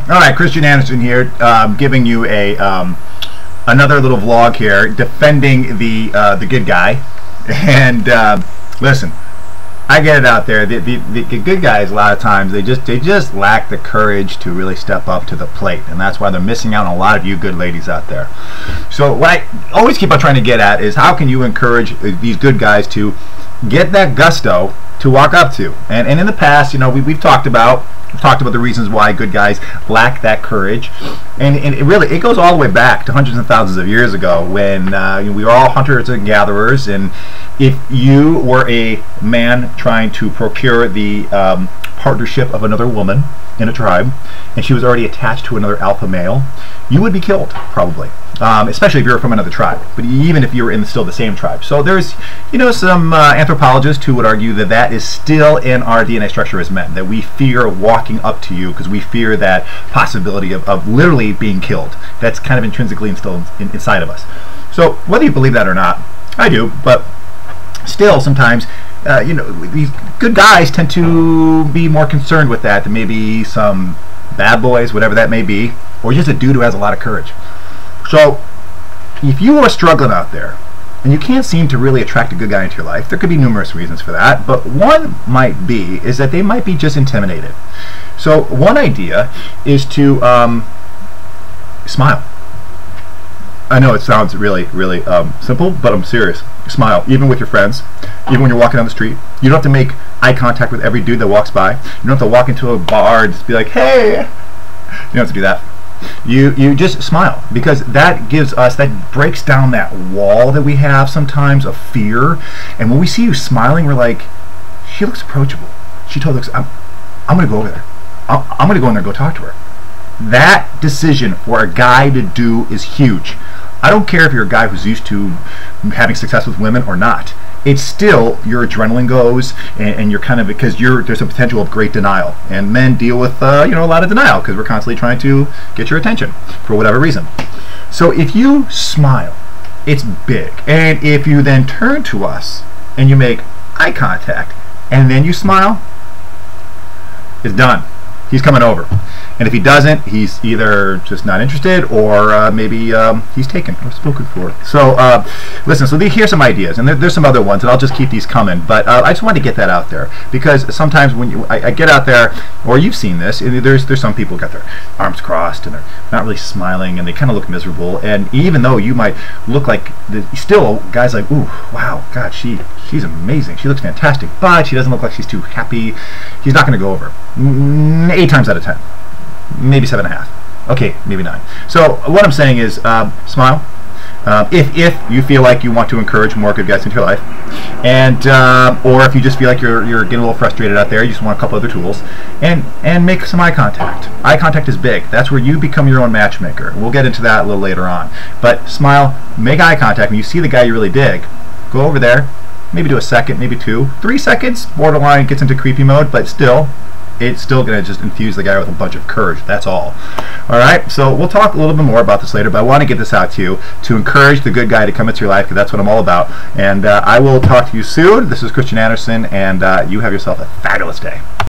All right, Christian Anderson here, giving you a another little vlog here, defending the good guy. And listen, I get it out there. The good guys, a lot of times, they just lack the courage to really step up to the plate, and that's why they're missing out on a lot of you good ladies out there. So what I always keep on trying to get at is, how can you encourage these good guys to get that gusto to walk up to? And in the past, you know, we've talked about the reasons why good guys lack that courage, and it goes all the way back to hundreds of thousands of years ago, when we were all hunters and gatherers, and if you were a man trying to procure the partnership of another woman in a tribe, and she was already attached to another alpha male, you would be killed, probably. Especially if you're from another tribe, but even if you were in still the same tribe. So there's, you know, some anthropologists who would argue that that is still in our DNA structure as men, that we fear walking up to you because we fear that possibility of literally being killed. That's kind of intrinsically instilled inside of us. So whether you believe that or not, I do, but still sometimes you know, these good guys tend to be more concerned with that than maybe some bad boys, whatever that may be, or just a dude who has a lot of courage. So if you are struggling out there and you can't seem to really attract a good guy into your life, there could be numerous reasons for that, but one might be is that they might be just intimidated. So one idea is to smile. I know it sounds really simple, but I'm serious. Smile, even with your friends, even when you're walking down the street. You don't have to make eye contact with every dude that walks by. You don't have to walk into a bar and just be like, hey. You don't have to do that. You just smile, because that gives us, that breaks down that wall that we have sometimes of fear. And when we see you smiling, we're like, she looks approachable. She totally looks, I'm gonna go over there. I'm gonna go in there and go talk to her. That decision for a guy to do is huge. I don't care if you're a guy who's used to having success with women or not. It's still, your adrenaline goes, and you're kind of, because there's a potential of great denial, and men deal with you know, a lot of denial because we're constantly trying to get your attention for whatever reason. So if you smile, it's big. And if you then turn to us and you make eye contact and then you smile, it's done. He's coming over. And if he doesn't, he's either just not interested, or maybe he's taken or spoken for. So listen, so here's some ideas, and there's some other ones, and I'll just keep these coming, but I just wanted to get that out there, because sometimes when I get out there, or you've seen this, there's some people who got their arms crossed and they're not really smiling, and they kind of look miserable, and even though you might look like, still guys like, ooh, wow, God, she's amazing, she looks fantastic, but she doesn't look like she's too happy, he's not going to go over. 8 times out of 10. Maybe 7.5. Okay, maybe 9. So what I'm saying is, smile. If you feel like you want to encourage more good guys into your life, and or if you just feel like you're getting a little frustrated out there, you just want a couple other tools, and make some eye contact. Eye contact is big. That's where you become your own matchmaker. We'll get into that a little later on. But smile, make eye contact. When you see the guy you really dig, go over there. Maybe do a second, maybe 2, 3 seconds. Borderline gets into creepy mode, but still, it's still going to just infuse the guy with a bunch of courage. That's all. Alright, so we'll talk a little bit more about this later, but I want to get this out to you to encourage the good guy to come into your life, because that's what I'm all about. And I will talk to you soon. This is Christian Anderson, and you have yourself a fabulous day.